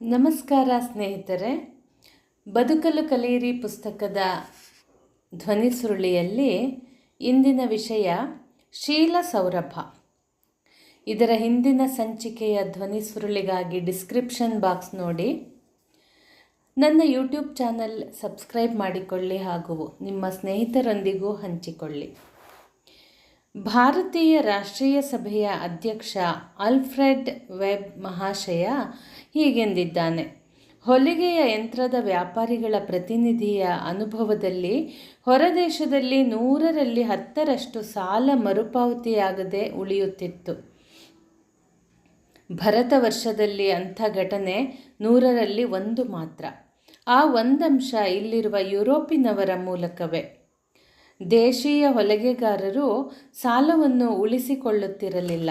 ನಮಸ್ಕಾರ ಸ್ನೇಹಿತರೆ. ಬದುಕಲು ಕಲಿಯಿರಿ ಪುಸ್ತಕದ ಧ್ವನಿ ಸುರುಳಿಯಲ್ಲಿ ಇಂದಿನ ವಿಷಯ ಶೀಲ ಸೌರಭ. ಇದರ ಹಿಂದಿನ ಸಂಚಿಕೆಯ ಧ್ವನಿ ಸುರುಳಿಗಾಗಿ ಡಿಸ್ಕ್ರಿಪ್ಷನ್ ಬಾಕ್ಸ್ ನೋಡಿ. ನನ್ನ ಯೂಟ್ಯೂಬ್ ಚಾನಲ್ ಸಬ್ಸ್ಕ್ರೈಬ್ ಮಾಡಿಕೊಳ್ಳಿ ಹಾಗೂ ನಿಮ್ಮ ಸ್ನೇಹಿತರೊಂದಿಗೂ ಹಂಚಿಕೊಳ್ಳಿ. ಭಾರತೀಯ ರಾಷ್ಟ್ರೀಯ ಸಭೆಯ ಅಧ್ಯಕ್ಷ ಆಲ್ಫ್ರೆಡ್ ವೆಬ್ ಮಹಾಶಯ ಹೀಗೆಂದಿದ್ದಾನೆ: ಹೊಲಿಗೆಯ ಯಂತ್ರದ ವ್ಯಾಪಾರಿಗಳ ಪ್ರತಿನಿಧಿಯ ಅನುಭವದಲ್ಲಿ ಹೊರದೇಶದಲ್ಲಿ 100ರಲ್ಲಿ 10ರಷ್ಟು ಸಾಲ ಮರುಪಾವತಿಯಾಗದೆ ಉಳಿಯುತ್ತಿತ್ತು. ಭರತ ವರ್ಷದಲ್ಲಿ ಅಂಥ ಘಟನೆ 100ರಲ್ಲಿ 1 ಮಾತ್ರ. ಆ ಒಂದಂಶ ಇಲ್ಲಿರುವ ಯುರೋಪಿನವರ ಮೂಲಕವೇ. ದೇಶೀಯ ಹೊಲಿಗೆಗಾರರು ಸಾಲವನ್ನು ಉಳಿಸಿಕೊಳ್ಳುತ್ತಿರಲಿಲ್ಲ.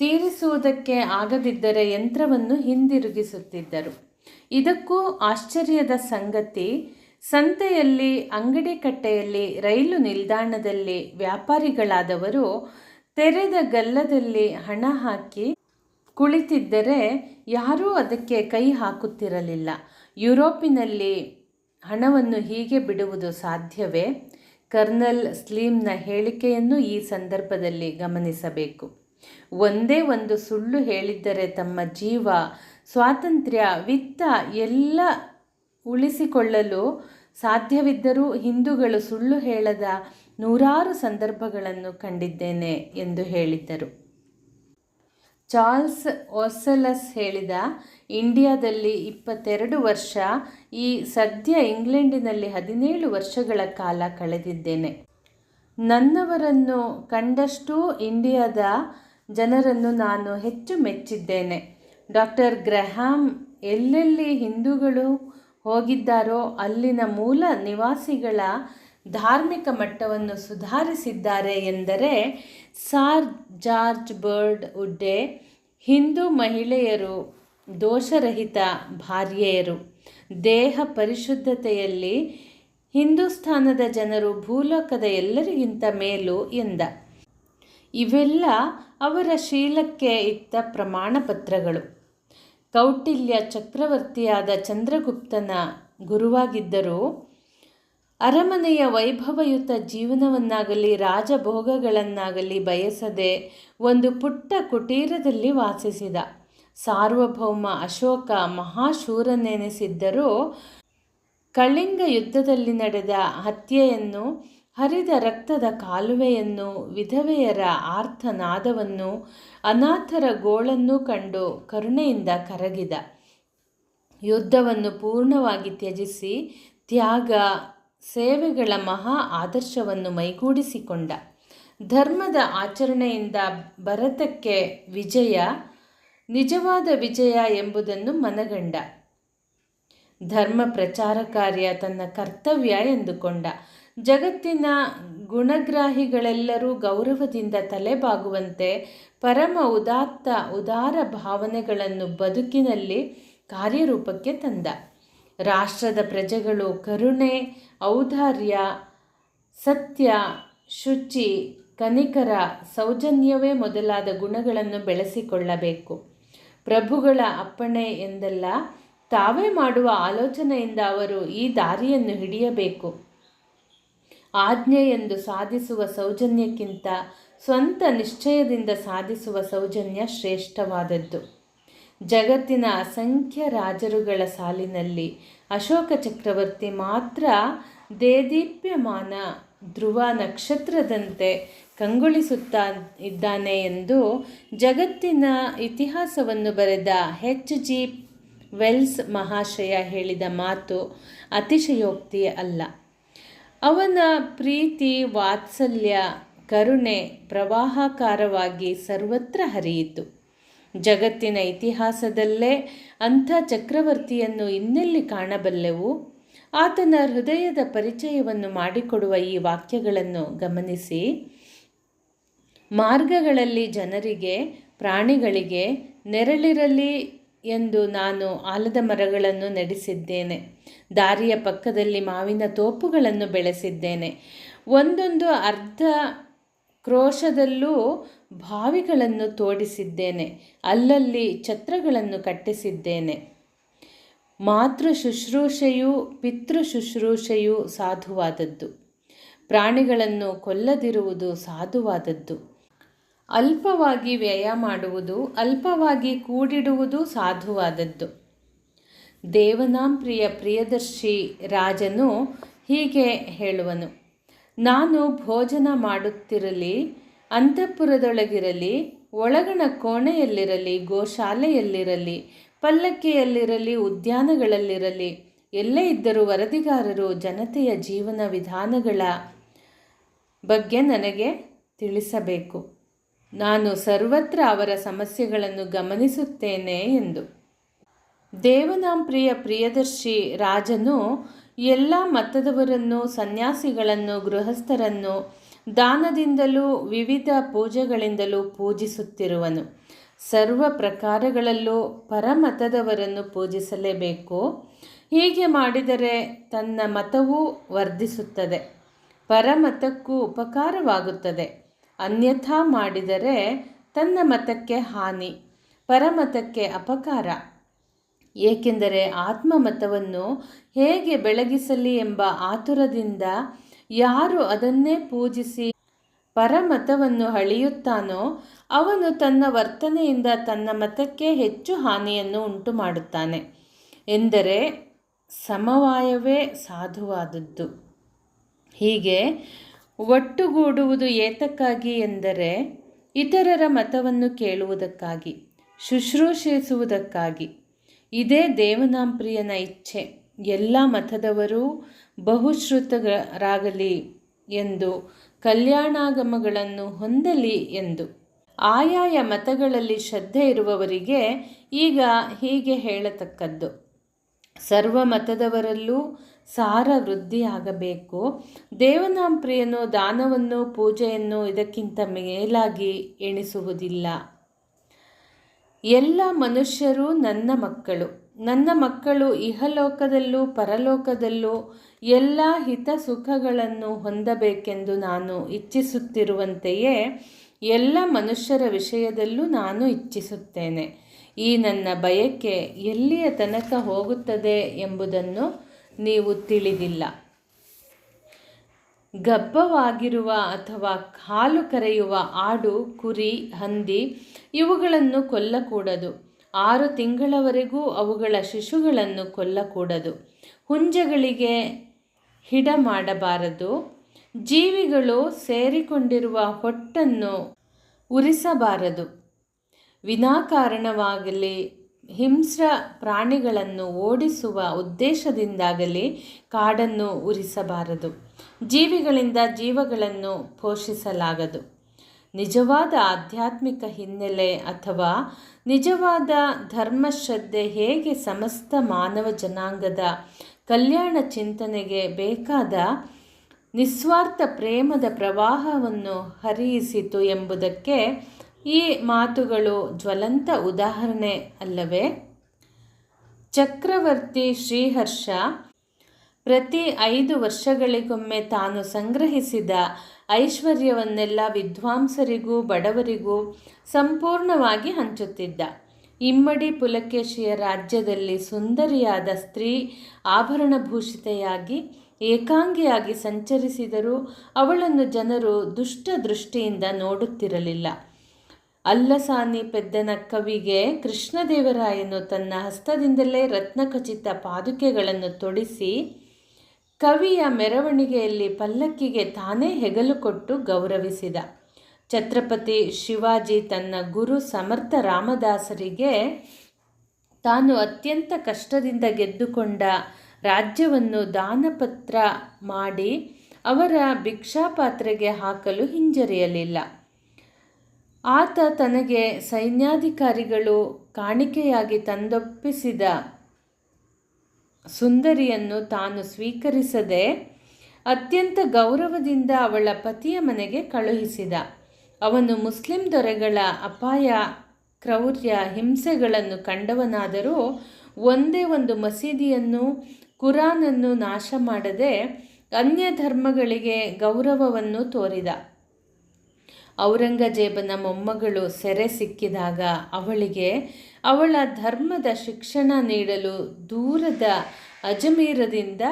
ತೀರಿಸುವುದಕ್ಕೆ ಆಗದಿದ್ದರೆ ಯಂತ್ರವನ್ನು ಹಿಂದಿರುಗಿಸುತ್ತಿದ್ದರು. ಇದಕ್ಕೂ ಆಶ್ಚರ್ಯದ ಸಂಗತಿ, ಸಂತೆಯಲ್ಲಿ, ಅಂಗಡಿ ಕಟ್ಟೆಯಲ್ಲಿ, ರೈಲು ನಿಲ್ದಾಣದಲ್ಲಿ ವ್ಯಾಪಾರಿಗಳಾದವರು ತೆರೆದ ಗಲ್ಲದಲ್ಲಿ ಹಣ ಹಾಕಿ ಕುಳಿತಿದ್ದರೆ ಯಾರೂ ಅದಕ್ಕೆ ಕೈ ಹಾಕುತ್ತಿರಲಿಲ್ಲ. ಯುರೋಪಿನಲ್ಲಿ ಹಣವನ್ನು ಹೀಗೆ ಬಿಡುವುದು ಸಾಧ್ಯವೇ? ಕರ್ನಲ್ ಸ್ಲೀಮ್ನ ಹೇಳಿಕೆಯನ್ನು ಈ ಸಂದರ್ಭದಲ್ಲಿ ಗಮನಿಸಬೇಕು. ಒಂದೇ ಒಂದು ಸುಳ್ಳು ಹೇಳಿದ್ದರೆ ತಮ್ಮ ಜೀವ, ಸ್ವಾತಂತ್ರ್ಯ, ವಿತ್ತ ಎಲ್ಲ ಉಳಿಸಿಕೊಳ್ಳಲು ಸಾಧ್ಯವಿದ್ದರೂ ಹಿಂದೂಗಳು ಸುಳ್ಳು ಹೇಳದ 100 ಸಂದರ್ಭಗಳನ್ನು ಕಂಡಿದ್ದೇನೆ ಎಂದು ಹೇಳಿದ್ದರು. ಚಾರ್ಲ್ಸ್ ಓಸೆಲಸ್ ಹೇಳಿದ, ಇಂಡಿಯಾದಲ್ಲಿ 22 ವರ್ಷ, ಈ ಸದ್ಯ ಇಂಗ್ಲೆಂಡಿನಲ್ಲಿ 17 ವರ್ಷಗಳ ಕಾಲ ಕಳೆದಿದ್ದೇನೆ. ನನ್ನವರನ್ನು ಕಂಡಷ್ಟೂ ಇಂಡಿಯಾದ ಜನರನ್ನು ನಾನು ಹೆಚ್ಚು ಮೆಚ್ಚಿದ್ದೇನೆ. ಡಾಕ್ಟರ್ ಗ್ರಹಾಂ ಎಲ್ಲೆಲ್ಲಿ ಹಿಂದೂಗಳು ಹೋಗಿದ್ದಾರೋ ಅಲ್ಲಿನ ಮೂಲ ನಿವಾಸಿಗಳ ಧಾರ್ಮಿಕ ಮಟ್ಟವನ್ನು ಸುಧಾರಿಸಿದ್ದಾರೆ ಎಂದರೆ ಸಾರ್ ಜಾರ್ಜ್ ಬರ್ಡ್ ವುಡ್ಡೆ. ಹಿಂದೂ ಮಹಿಳೆಯರು ದೋಷರಹಿತ ಭಾರ್ಯೆಯರು, ದೇಹ ಪರಿಶುದ್ಧತೆಯಲ್ಲಿ ಹಿಂದೂಸ್ಥಾನದ ಜನರು ಭೂಲೋಕದ ಎಲ್ಲರಿಗಿಂತ ಮೇಲು ಎಂದ. ಇವೆಲ್ಲ ಅವರ ಶೀಲಕ್ಕೆ ಇತ್ತ ಪ್ರಮಾಣ ಪತ್ರಗಳು. ಕೌಟಿಲ್ಯ ಚಕ್ರವರ್ತಿಯಾದ ಚಂದ್ರಗುಪ್ತನ ಗುರುವಾಗಿದ್ದರೂ ಅರಮನೆಯ ವೈಭವಯುತ ಜೀವನವನ್ನಾಗಲಿ ರಾಜಭೋಗಗಳನ್ನಾಗಲಿ ಬಯಸದೆ ಒಂದು ಪುಟ್ಟ ಕುಟೀರದಲ್ಲಿ ವಾಸಿಸಿದ. ಸಾರ್ವಭೌಮ ಅಶೋಕ ಮಹಾಶೂರನೆನಿಸಿದ್ದರೂ ಕಳಿಂಗ ಯುದ್ಧದಲ್ಲಿ ನಡೆದ ಹತ್ಯೆಯನ್ನು, ಹರಿದ ರಕ್ತದ ಕಾಲುವೆಯನ್ನು, ವಿಧವೆಯರ ಆರ್ತನಾದವನ್ನು, ಅನಾಥರ ಗೋಳನ್ನು ಕಂಡು ಕರುಣೆಯಿಂದ ಕರಗಿದ. ಯುದ್ಧವನ್ನು ಪೂರ್ಣವಾಗಿ ತ್ಯಜಿಸಿ ತ್ಯಾಗ, ಸೇವೆಗಳ ಮಹಾ ಆದರ್ಶವನ್ನು ಮೈಗೂಡಿಸಿಕೊಂಡ. ಧರ್ಮದ ಆಚರಣೆಯಿಂದ ಭರತಕ್ಕೆ ವಿಜಯ ನಿಜವಾದ ವಿಜಯ ಎಂಬುದನ್ನು ಮನಗಂಡ. ಧರ್ಮ ಪ್ರಚಾರ ಕಾರ್ಯ ತನ್ನ ಕರ್ತವ್ಯ ಎಂದುಕೊಂಡ. ಜಗತ್ತಿನ ಗುಣಗ್ರಾಹಿಗಳೆಲ್ಲರೂ ಗೌರವದಿಂದ ತಲೆಬಾಗುವಂತೆ ಪರಮ ಉದಾರ ಭಾವನೆಗಳನ್ನು ಬದುಕಿನಲ್ಲಿ ಕಾರ್ಯರೂಪಕ್ಕೆ ತಂದ. ರಾಷ್ಟ್ರದ ಪ್ರಜೆಗಳು ಕರುಣೆ, ಔದಾರ್ಯ, ಸತ್ಯ, ಶುಚಿ, ಕನಿಕರ, ಸೌಜನ್ಯವೇ ಮೊದಲಾದ ಗುಣಗಳನ್ನು ಬೆಳೆಸಿಕೊಳ್ಳಬೇಕು. ಪ್ರಭುಗಳ ಅಪ್ಪಣೆ ಎಂದಲ್ಲ, ತಾವೇ ಮಾಡುವ ಆಲೋಚನೆಯಿಂದ ಅವರು ಈ ದಾರಿಯನ್ನು ಹಿಡಿಯಬೇಕು. ಆಜ್ಞೆ ಎಂದು ಸಾಧಿಸುವ ಸೌಜನ್ಯಕ್ಕಿಂತ ಸ್ವಂತ ನಿಶ್ಚಯದಿಂದ ಸಾಧಿಸುವ ಸೌಜನ್ಯ ಶ್ರೇಷ್ಠವಾದದ್ದು. ಜಗತ್ತಿನ ಅಸಂಖ್ಯ ರಾಜರುಗಳ ಸಾಲಿನಲ್ಲಿ ಅಶೋಕ ಚಕ್ರವರ್ತಿ ಮಾತ್ರ ದೇದೀಪ್ಯಮಾನ ಧ್ರುವ ನಕ್ಷತ್ರದಂತೆ ಕಂಗೊಳಿಸುತ್ತಾ ಇದ್ದಾನೆ ಎಂದು ಜಗತ್ತಿನ ಇತಿಹಾಸವನ್ನು ಬರೆದ H.G. ವೆಲ್ಸ್ ಮಹಾಶಯ ಹೇಳಿದ ಮಾತು ಅತಿಶಯೋಕ್ತಿ ಅಲ್ಲ. ಅವನ ಪ್ರೀತಿ, ವಾತ್ಸಲ್ಯ, ಕರುಣೆ ಪ್ರವಾಹಕಾರವಾಗಿ ಸರ್ವತ್ರ ಹರಿಯಿತು. ಜಗತ್ತಿನ ಇತಿಹಾಸದಲ್ಲೇ ಅಂಥ ಚಕ್ರವರ್ತಿಯನ್ನು ಇನ್ನೆಲ್ಲಿ ಕಾಣಬಲ್ಲೆವು? ಆತನ ಹೃದಯದ ಪರಿಚಯವನ್ನು ಮಾಡಿಕೊಡುವ ಈ ವಾಕ್ಯಗಳನ್ನು ಗಮನಿಸಿ. ಮಾರ್ಗಗಳಲ್ಲಿ ಜನರಿಗೆ, ಪ್ರಾಣಿಗಳಿಗೆ ನೆರಳಿರಲಿ ಎಂದು ನಾನು ಆಲದ ಮರಗಳನ್ನು ನೆಡೆಸಿದ್ದೇನೆ. ದಾರಿಯ ಪಕ್ಕದಲ್ಲಿ ಮಾವಿನ ತೋಪುಗಳನ್ನು ಬೆಳೆಸಿದ್ದೇನೆ. ಒಂದೊಂದು ಅರ್ಧ ಕ್ರೋಶದಲ್ಲೂ ಬಾವಿಗಳನ್ನು ತೋಡಿಸಿದ್ದೇನೆ. ಅಲ್ಲಲ್ಲಿ ಛತ್ರಗಳನ್ನು ಕಟ್ಟಿಸಿದ್ದೇನೆ. ಮಾತೃ ಶುಶ್ರೂಷೆಯು ಪಿತೃ ಶುಶ್ರೂಷೆಯು ಸಾಧುವಾದದ್ದು. ಪ್ರಾಣಿಗಳನ್ನು ಕೊಲ್ಲದಿರುವುದು ಸಾಧುವಾದದ್ದು. ಅಲ್ಪವಾಗಿ ವ್ಯಯ ಮಾಡುವುದು, ಅಲ್ಪವಾಗಿ ಕೂಡಿಡುವುದು ಸಾಧುವಾದದ್ದು. ದೇವನಾಂಪ್ರಿಯ ಪ್ರಿಯದರ್ಶಿ ರಾಜನು ಹೀಗೆ ಹೇಳುವನು: ನಾನು ಭೋಜನ ಮಾಡುತ್ತಿರಲಿ, ಅಂತಃಪುರದೊಳಗಿರಲಿ, ಒಳಗಣ ಕೋಣೆಯಲ್ಲಿರಲಿ, ಗೋಶಾಲೆಯಲ್ಲಿರಲಿ, ಪಲ್ಲಕ್ಕಿಯಲ್ಲಿರಲಿ, ಉದ್ಯಾನಗಳಲ್ಲಿರಲಿ, ಎಲ್ಲೇ ಇದ್ದರೂ ವರದಿಗಾರರು ಜನತೆಯ ಜೀವನ ವಿಧಾನಗಳ ಬಗ್ಗೆ ನನಗೆ ತಿಳಿಸಬೇಕು. ನಾನು ಸರ್ವತ್ರ ಅವರ ಸಮಸ್ಯೆಗಳನ್ನು ಗಮನಿಸುತ್ತೇನೆ ಎಂದು. ದೇವನಾಂಪ್ರಿಯ ಪ್ರಿಯದರ್ಶಿ ರಾಜನು ಎಲ್ಲ ಮತದವರನ್ನು, ಸನ್ಯಾಸಿಗಳನ್ನು, ಗೃಹಸ್ಥರನ್ನು ದಾನದಿಂದಲೂ ವಿವಿಧ ಪೂಜೆಗಳಿಂದಲೂ ಪೂಜಿಸುತ್ತಿರುವನು. ಸರ್ವ ಪ್ರಕಾರಗಳಲ್ಲೂ ಪರಮತದವರನ್ನು ಪೂಜಿಸಲೇಬೇಕು. ಹೀಗೆ ಮಾಡಿದರೆ ತನ್ನ ಮತವೂ ವರ್ಧಿಸುತ್ತದೆ, ಪರಮತಕ್ಕೂ ಉಪಕಾರವಾಗುತ್ತದೆ. ಅನ್ಯಥಾ ಮಾಡಿದರೆ ತನ್ನ ಮತಕ್ಕೆ ಹಾನಿ, ಪರಮತಕ್ಕೆ ಅಪಕಾರ. ಏಕೆಂದರೆ ಆತ್ಮಮತವನ್ನು ಹೇಗೆ ಬೆಳಗಿಸಲಿ ಎಂಬ ಆತುರದಿಂದ ಯಾರು ಅದನ್ನೇ ಪೂಜಿಸಿ ಪರಮತವನ್ನು ಅಳೆಯುತ್ತಾನೋ ಅವನು ತನ್ನ ವರ್ತನೆಯಿಂದ ತನ್ನ ಮತಕ್ಕೆ ಹೆಚ್ಚು ಹಾನಿಯನ್ನು ಉಂಟು ಮಾಡುತ್ತಾನೆ. ಎಂದರೆ ಸಮವಾಯವೇ ಸಾಧುವಾದದ್ದು. ಹೀಗೆ ಒಟ್ಟುಗೂಡುವುದು ಏತಕ್ಕಾಗಿ ಎಂದರೆ ಇತರರ ಮತವನ್ನು ಕೇಳುವುದಕ್ಕಾಗಿ, ಶುಶ್ರೂಷಿಸುವುದಕ್ಕಾಗಿ. ಇದೇ ದೇವನಾಂಪ್ರಿಯನ ಇಚ್ಛೆ. ಎಲ್ಲ ಮತದವರೂ ಬಹುಶ್ರುತರಾಗಲಿ ಎಂದು, ಕಲ್ಯಾಣಾಗಮಗಳನ್ನು ಹೊಂದಲಿ ಎಂದು. ಆಯಾಯ ಮತಗಳಲ್ಲಿ ಶ್ರದ್ಧೆ ಇರುವವರಿಗೆ ಈಗ ಹೀಗೆ ಹೇಳತಕ್ಕದ್ದು: ಸರ್ವ ಮತದವರಲ್ಲೂ ಸಾರ ವೃದ್ಧಿಯಾಗಬೇಕು. ದೇವನಾಂಪ್ರಿಯನು ದಾನವನ್ನು, ಪೂಜೆಯನ್ನು ಇದಕ್ಕಿಂತ ಮೇಲಾಗಿ ಎಣಿಸುವುದಿಲ್ಲ. ಎಲ್ಲ ಮನುಷ್ಯರು ನನ್ನ ಮಕ್ಕಳು. ನನ್ನ ಮಕ್ಕಳು ಇಹಲೋಕದಲ್ಲೂ ಪರಲೋಕದಲ್ಲೂ ಎಲ್ಲ ಹಿತ ಸುಖಗಳನ್ನು ಹೊಂದಬೇಕೆಂದು ನಾನು ಇಚ್ಛಿಸುತ್ತಿರುವಂತೆಯೇ ಎಲ್ಲ ಮನುಷ್ಯರ ವಿಷಯದಲ್ಲೂ ನಾನು ಇಚ್ಛಿಸುತ್ತೇನೆ. ಈ ನನ್ನ ಬಯಕೆ ಎಲ್ಲಿಯ ತನಕ ಹೋಗುತ್ತದೆ ಎಂಬುದನ್ನು ನೀವು ತಿಳಿದಿಲ್ಲ. ಗಬ್ಬವಾಗಿರುವ ಅಥವಾ ಹಾಲು ಕರೆಯುವ ಆಡು, ಕುರಿ, ಹಂದಿ ಇವುಗಳನ್ನು ಕೊಲ್ಲಕೂಡದು. 6 ತಿಂಗಳವರೆಗೂ ಅವುಗಳ ಶಿಶುಗಳನ್ನು ಕೊಲ್ಲಕೂಡದು. ಹುಂಜಗಳಿಗೆ ಹಿಡ ಮಾಡಬಾರದು. ಜೀವಿಗಳು ಸೇರಿಕೊಂಡಿರುವ ಹೊಟ್ಟನ್ನು ಉರಿಸಬಾರದು. ವಿನಾಕಾರಣವಾಗಲಿ ಹಿಂಸ್ರ ಪ್ರಾಣಿಗಳನ್ನು ಓಡಿಸುವ ಉದ್ದೇಶದಿಂದಾಗಲಿ ಕಾಡನ್ನು ಉರಿಸಬಾರದು. ಜೀವಿಗಳಿಂದ ಜೀವಗಳನ್ನು ಪೋಷಿಸಲಾಗದು. ನಿಜವಾದ ಆಧ್ಯಾತ್ಮಿಕ ಹಿನ್ನೆಲೆ ಅಥವಾ ನಿಜವಾದ ಧರ್ಮಶ್ರದ್ಧೆ ಹೇಗೆ ಸಮಸ್ತ ಮಾನವ ಜನಾಂಗದ ಕಲ್ಯಾಣ ಚಿಂತನೆಗೆ ಬೇಕಾದ ನಿಸ್ವಾರ್ಥ ಪ್ರೇಮದ ಪ್ರವಾಹವನ್ನು ಹರಿಯಿಸಿತು ಎಂಬುದಕ್ಕೆ ಈ ಮಾತುಗಳು ಜ್ವಲಂತ ಉದಾಹರಣೆ ಅಲ್ಲವೇ? ಚಕ್ರವರ್ತಿ ಶ್ರೀಹರ್ಷ ಪ್ರತಿ 5 ವರ್ಷಗಳಿಗೊಮ್ಮೆ ತಾನು ಸಂಗ್ರಹಿಸಿದ ಐಶ್ವರ್ಯವನ್ನೆಲ್ಲ ವಿದ್ವಾಂಸರಿಗೂ ಬಡವರಿಗೂ ಸಂಪೂರ್ಣವಾಗಿ ಹಂಚುತ್ತಿದ್ದ. ಇಮ್ಮಡಿ ಪುಲಕೇಶಿಯ ರಾಜ್ಯದಲ್ಲಿ ಸುಂದರಿಯಾದ ಸ್ತ್ರೀ ಆಭರಣಭೂಷಿತೆಯಾಗಿ ಏಕಾಂಗಿಯಾಗಿ ಸಂಚರಿಸಿದರೂ ಅವಳನ್ನು ಜನರು ದುಷ್ಟ ದೃಷ್ಟಿಯಿಂದ ನೋಡುತ್ತಿರಲಿಲ್ಲ. ಅಲ್ಲಸಾನಿ ಪೆದ್ದನ ಕವಿಗೆ ಕೃಷ್ಣದೇವರಾಯನು ತನ್ನ ಹಸ್ತದಿಂದಲೇ ರತ್ನಖಚಿತ ಪಾದುಕೆಗಳನ್ನು ತೊಡಿಸಿ ಕವಿಯ ಮೆರವಣಿಗೆಯಲ್ಲಿ ಪಲ್ಲಕ್ಕಿಗೆ ತಾನೇ ಹೆಗಲು ಕೊಟ್ಟು ಗೌರವಿಸಿದ. ಛತ್ರಪತಿ ಶಿವಾಜಿ ತನ್ನ ಗುರು ಸಮರ್ಥ ರಾಮದಾಸರಿಗೆ ತಾನು ಅತ್ಯಂತ ಕಷ್ಟದಿಂದ ಗೆದ್ದುಕೊಂಡ ರಾಜ್ಯವನ್ನು ದಾನಪತ್ರ ಮಾಡಿ ಅವರ ಭಿಕ್ಷಾಪಾತ್ರೆಗೆ ಹಾಕಲು ಹಿಂಜರಿಯಲಿಲ್ಲ. ಆತ ತನಗೆ ಸೈನ್ಯಾಧಿಕಾರಿಗಳು ಕಾಣಿಕೆಯಾಗಿ ತಂದೊಪ್ಪಿಸಿದ ಸುಂದರಿಯನ್ನು ತಾನು ಸ್ವೀಕರಿಸದೆ ಅತ್ಯಂತ ಗೌರವದಿಂದ ಅವಳ ಪತಿಯ ಮನೆಗೆ ಕಳುಹಿಸಿದ. ಅವನು ಮುಸ್ಲಿಂ ದೊರೆಗಳ ಅಪಾಯ, ಕ್ರೌರ್ಯ, ಹಿಂಸೆಗಳನ್ನು ಕಂಡವನಾದರೂ ಒಂದೇ ಒಂದು ಮಸೀದಿಯನ್ನು, ಕುರಾನನ್ನು ನಾಶ ಮಾಡದೆ ಅನ್ಯ ಧರ್ಮಗಳಿಗೆ ಗೌರವವನ್ನು ತೋರಿದ. ಔರಂಗಜೇಬನ ಮೊಮ್ಮಗಳು ಸೆರೆ ಸಿಕ್ಕಿದಾಗ ಅವಳಿಗೆ ಅವಳ ಧರ್ಮದ ಶಿಕ್ಷಣ ನೀಡಲು ದೂರದ ಅಜಮೀರದಿಂದ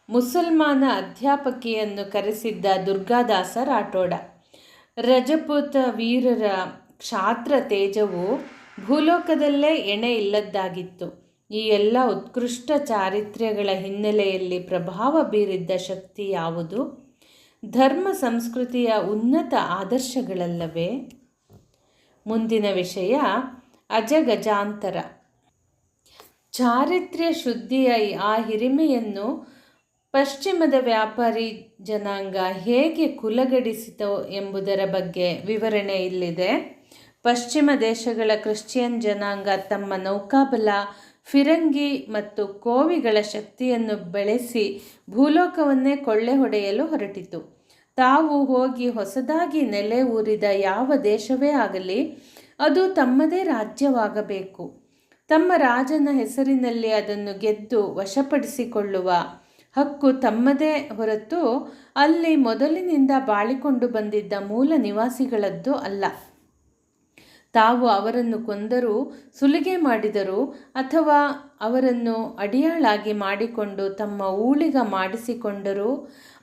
ಮುಸಲ್ಮಾನ ಅಧ್ಯಾಪಕಿಯನ್ನು ಕರೆಸಿದ್ದ ದುರ್ಗಾದಾಸ ರಾಠೋಡ. ರಜಪೂತ ವೀರರ ಕ್ಷಾತ್ರ ತೇಜವು ಭೂಲೋಕದಲ್ಲೇ ಎಣೆ ಇಲ್ಲದ್ದಾಗಿತ್ತು. ಈ ಎಲ್ಲ ಉತ್ಕೃಷ್ಟ ಚಾರಿತ್ರ್ಯಗಳ ಹಿನ್ನೆಲೆಯಲ್ಲಿ ಪ್ರಭಾವ ಬೀರಿದ್ದ ಶಕ್ತಿ ಯಾವುದು? ಧರ್ಮ ಸಂಸ್ಕೃತಿಯ ಉನ್ನತ ಆದರ್ಶಗಳಲ್ಲವೇ? ಮುಂದಿನ ವಿಷಯ ಅಜಗಜಾಂತರ. ಚಾರಿತ್ರ್ಯ ಶುದ್ಧಿಯ ಆ ಹಿರಿಮೆಯನ್ನು ಪಶ್ಚಿಮದ ವ್ಯಾಪಾರಿ ಜನಾಂಗ ಹೇಗೆ ಕುಲಗಡಿಸಿತೋ ಎಂಬುದರ ಬಗ್ಗೆ ವಿವರಣೆ ಇಲ್ಲಿದೆ. ಪಶ್ಚಿಮ ದೇಶಗಳ ಕ್ರಿಶ್ಚಿಯನ್ ಜನಾಂಗ ತಮ್ಮ ನೌಕಾಬಲ, ಫಿರಂಗಿ ಮತ್ತು ಕೋವಿಗಳ ಶಕ್ತಿಯನ್ನು ಬೆಳೆಸಿ ಭೂಲೋಕವನ್ನೇ ಕೊಳ್ಳೆ ಹೊಡೆಯಲು ಹೊರಟಿತು. ತಾವು ಹೋಗಿ ಹೊಸದಾಗಿ ನೆಲೆ ಊರಿದ ಯಾವ ದೇಶವೇ ಆಗಲಿ ಅದು ತಮ್ಮದೇ ರಾಜ್ಯವಾಗಬೇಕು. ತಮ್ಮ ರಾಜನ ಹೆಸರಿನಲ್ಲಿ ಅದನ್ನು ಗೆದ್ದು ವಶಪಡಿಸಿಕೊಳ್ಳುವ ಹಕ್ಕು ತಮ್ಮದೇ ಹೊರತು ಅಲ್ಲಿ ಮೊದಲಿನಿಂದ ಬಾಳಿಕೊಂಡು ಬಂದಿದ್ದ ಮೂಲ ನಿವಾಸಿಗಳದ್ದು ಅಲ್ಲ. ತಾವು ಅವರನ್ನು ಕೊಂದರೂ, ಸುಲಿಗೆ ಮಾಡಿದರೂ ಅಥವಾ ಅವರನ್ನು ಅಡಿಯಾಳಾಗಿ ಮಾಡಿಕೊಂಡು ತಮ್ಮ ಊಳಿಗ ಮಾಡಿಸಿಕೊಂಡರೂ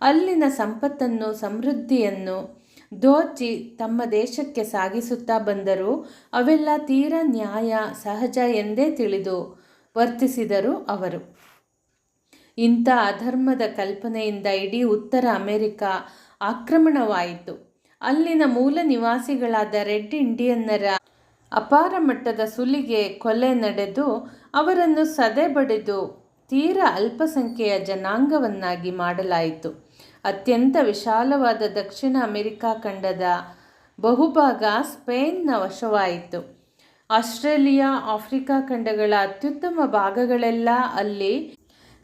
ಅಲ್ಲಿನ ಸಂಪತ್ತನ್ನು, ಸಮೃದ್ಧಿಯನ್ನು ದೋಚಿ ತಮ್ಮ ದೇಶಕ್ಕೆ ಸಾಗಿಸುತ್ತಾ ಬಂದರೂ ಅವೆಲ್ಲ ತೀರ ನ್ಯಾಯ, ಸಹಜ ಎಂದೇ ತಿಳಿದು ವರ್ತಿಸಿದರು ಅವರು. ಇಂಥ ಅಧರ್ಮದ ಕಲ್ಪನೆಯಿಂದ ಇಡೀ ಉತ್ತರ ಅಮೆರಿಕ ಆಕ್ರಮಣವಾಯಿತು. ಅಲ್ಲಿನ ಮೂಲ ನಿವಾಸಿಗಳಾದ ರೆಡ್ ಇಂಡಿಯನ್ನರ ಅಪಾರ ಮಟ್ಟದ ಸುಲಿಗೆ, ಕೊಲೆ ನಡೆದು ಅವರನ್ನು ಸದೆ ಬಡಿದು ತೀರ ಅಲ್ಪಸಂಖ್ಯೆಯ ಜನಾಂಗವನ್ನಾಗಿ ಮಾಡಲಾಯಿತು. ಅತ್ಯಂತ ವಿಶಾಲವಾದ ದಕ್ಷಿಣ ಅಮೆರಿಕಾ ಖಂಡದ ಬಹುಭಾಗ ಸ್ಪೇನ್ನ ವಶವಾಯಿತು. ಆಸ್ಟ್ರೇಲಿಯಾ, ಆಫ್ರಿಕಾ ಖಂಡಗಳ ಅತ್ಯುತ್ತಮ ಭಾಗಗಳೆಲ್ಲ ಅಲ್ಲಿ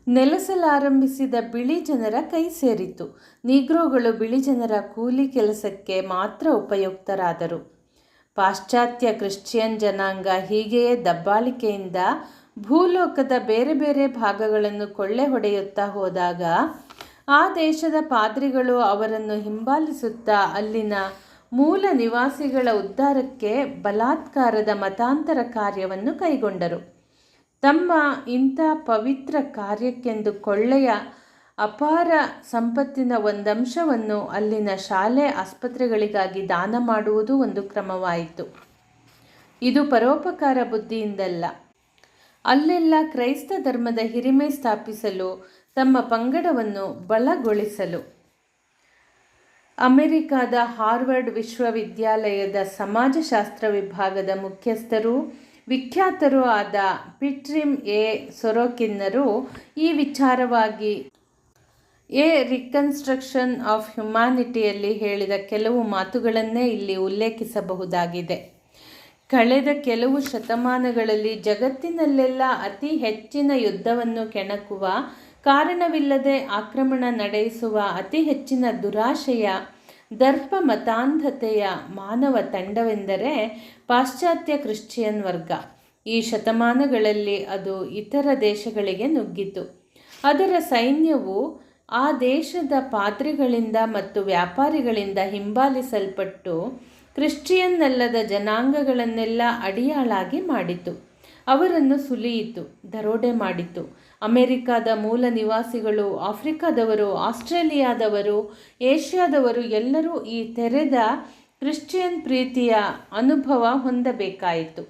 ನೆಲೆಸಲಾರಂಭಿಸಿದ ಬಿಳಿ ಜನರ ಕೈ ಸೇರಿತು. ನೀಗ್ರೋಗಳು ಬಿಳಿ ಜನರ ಕೂಲಿ ಕೆಲಸಕ್ಕೆ ಮಾತ್ರ ಉಪಯುಕ್ತರಾದರು. ಪಾಶ್ಚಾತ್ಯ ಕ್ರಿಶ್ಚಿಯನ್ ಜನಾಂಗ ಹೀಗೆಯೇ ದಬ್ಬಾಳಿಕೆಯಿಂದ ಭೂಲೋಕದ ಬೇರೆ ಬೇರೆ ಭಾಗಗಳನ್ನು ಕೊಳ್ಳೆ ಹೊಡೆಯುತ್ತಾ ಹೋದಾಗ ಆ ದೇಶದ ಪಾದ್ರಿಗಳು ಅವರನ್ನು ಹಿಂಬಾಲಿಸುತ್ತಾ ಅಲ್ಲಿನ ಮೂಲ ನಿವಾಸಿಗಳ ಉದ್ಧಾರಕ್ಕೆ ಬಲಾತ್ಕಾರದ ಮತಾಂತರ ಕಾರ್ಯವನ್ನು ಕೈಗೊಂಡರು. ತಮ್ಮ ಇಂಥ ಪವಿತ್ರ ಕಾರ್ಯಕ್ಕೆಂದು ಕೊಳ್ಳೆಯ ಅಪಾರ ಸಂಪತ್ತಿನ ಒಂದಂಶವನ್ನು ಅಲ್ಲಿನ ಶಾಲೆ, ಆಸ್ಪತ್ರೆಗಳಿಗಾಗಿ ದಾನ ಮಾಡುವುದು ಒಂದು ಕ್ರಮವಾಯಿತು. ಇದು ಪರೋಪಕಾರ ಬುದ್ಧಿಯಿಂದಲ್ಲ, ಅಲ್ಲೆಲ್ಲ ಕ್ರೈಸ್ತ ಧರ್ಮದ ಹಿರಿಮೆ ಸ್ಥಾಪಿಸಲು, ತಮ್ಮ ಪಂಗಡವನ್ನು ಬಲಗೊಳಿಸಲು. ಅಮೆರಿಕಾದ ಹಾರ್ವರ್ಡ್ ವಿಶ್ವವಿದ್ಯಾಲಯದ ಸಮಾಜಶಾಸ್ತ್ರ ವಿಭಾಗದ ಮುಖ್ಯಸ್ಥರೂ ವಿಖ್ಯಾತರೂ ಆದ ಪಿಟ್ರಿಮ್ ಎ ಸೊರೊಕಿನ್ನರು ಈ ವಿಚಾರವಾಗಿ ಎ ರಿಕನ್ಸ್ಟ್ರಕ್ಷನ್ ಆಫ್ ಹ್ಯುಮ್ಯಾನಿಟಿಯಲ್ಲಿ ಹೇಳಿದ ಕೆಲವು ಮಾತುಗಳನ್ನೇ ಇಲ್ಲಿ ಉಲ್ಲೇಖಿಸಬಹುದಾಗಿದೆ. ಕಳೆದ ಕೆಲವು ಶತಮಾನಗಳಲ್ಲಿ ಜಗತ್ತಿನಲ್ಲೆಲ್ಲ ಅತಿ ಹೆಚ್ಚಿನ ಯುದ್ಧವನ್ನು ಕೆಣಕುವ, ಕಾರಣವಿಲ್ಲದೆ ಆಕ್ರಮಣ ನಡೆಸುವ, ಅತಿ ಹೆಚ್ಚಿನ ದುರಾಶೆಯ, ದರ್ಪ ಮತಾಂಧತೆಯ ಮಾನವ ತಂಡವೆಂದರೆ ಪಾಶ್ಚಾತ್ಯ ಕ್ರಿಶ್ಚಿಯನ್ ವರ್ಗ. ಈ ಶತಮಾನಗಳಲ್ಲಿ ಅದು ಇತರ ದೇಶಗಳಿಗೆ ನುಗ್ಗಿತು. ಅದರ ಸೈನ್ಯವು ಆ ದೇಶದ ಪಾದ್ರಿಗಳಿಂದ ಮತ್ತು ವ್ಯಾಪಾರಿಗಳಿಂದ ಹಿಂಬಾಲಿಸಲ್ಪಟ್ಟು ಕ್ರಿಶ್ಚಿಯನ್ನಲ್ಲದ ಜನಾಂಗಗಳನ್ನೆಲ್ಲ ಅಡಿಯಾಳಾಗಿ ಮಾಡಿತು. ಅವರನ್ನು ಸುಲಿಯಿತು, ದರೋಡೆ ಮಾಡಿತು. ಅಮೆರಿಕಾದ ಮೂಲ ನಿವಾಸಿಗಳು, ಆಫ್ರಿಕಾದವರು, ಆಸ್ಟ್ರೇಲಿಯಾದವರು, ಏಷ್ಯಾದವರು ಎಲ್ಲರೂ ಈ ತೆರೆದ ಕ್ರಿಶ್ಚಿಯನ್ ಪ್ರೀತಿಯ ಅನುಭವ ಹೊಂದಬೇಕಾಯಿತು.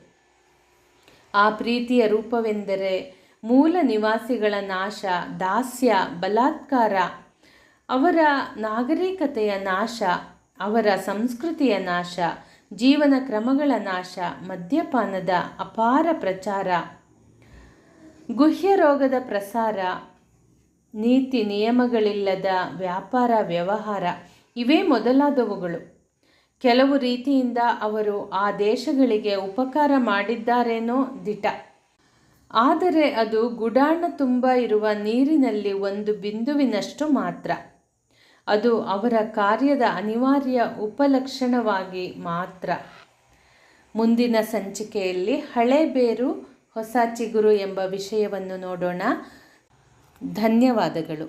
ಆ ಪ್ರೀತಿಯ ರೂಪವೆಂದರೆ ಮೂಲ ನಿವಾಸಿಗಳ ನಾಶ, ದಾಸ್ಯ, ಬಲಾತ್ಕಾರ, ಅವರ ನಾಗರಿಕತೆಯ ನಾಶ, ಅವರ ಸಂಸ್ಕೃತಿಯ ನಾಶ, ಜೀವನ ಕ್ರಮಗಳ ನಾಶ, ಮದ್ಯಪಾನದ ಅಪಾರ ಪ್ರಚಾರ, ಗುಹ್ಯ ರೋಗದ ಪ್ರಸಾರ, ನೀತಿ ನಿಯಮಗಳಿಲ್ಲದ ವ್ಯಾಪಾರ ವ್ಯವಹಾರ ಇವೇ ಮೊದಲಾದವುಗಳು. ಕೆಲವು ರೀತಿಯಿಂದ ಅವರು ಆ ದೇಶಗಳಿಗೆ ಉಪಕಾರ ಮಾಡಿದ್ದಾರೇನೋ ದಿಟ. ಆದರೆ ಅದು ಗುಡಾಣ ತುಂಬ ಇರುವ ನೀರಿನಲ್ಲಿ ಒಂದು ಬಿಂದುವಿನಷ್ಟು ಮಾತ್ರ. ಅದು ಅವರ ಕಾರ್ಯದ ಅನಿವಾರ್ಯ ಉಪಲಕ್ಷಣವಾಗಿ ಮಾತ್ರ. ಮುಂದಿನ ಸಂಚಿಕೆಯಲ್ಲಿ ಹಳೆ ಬೇರು ಹೊಸ ಚಿಗುರು ಎಂಬ ವಿಷಯವನ್ನು ನೋಡೋಣ. ಧನ್ಯವಾದಗಳು.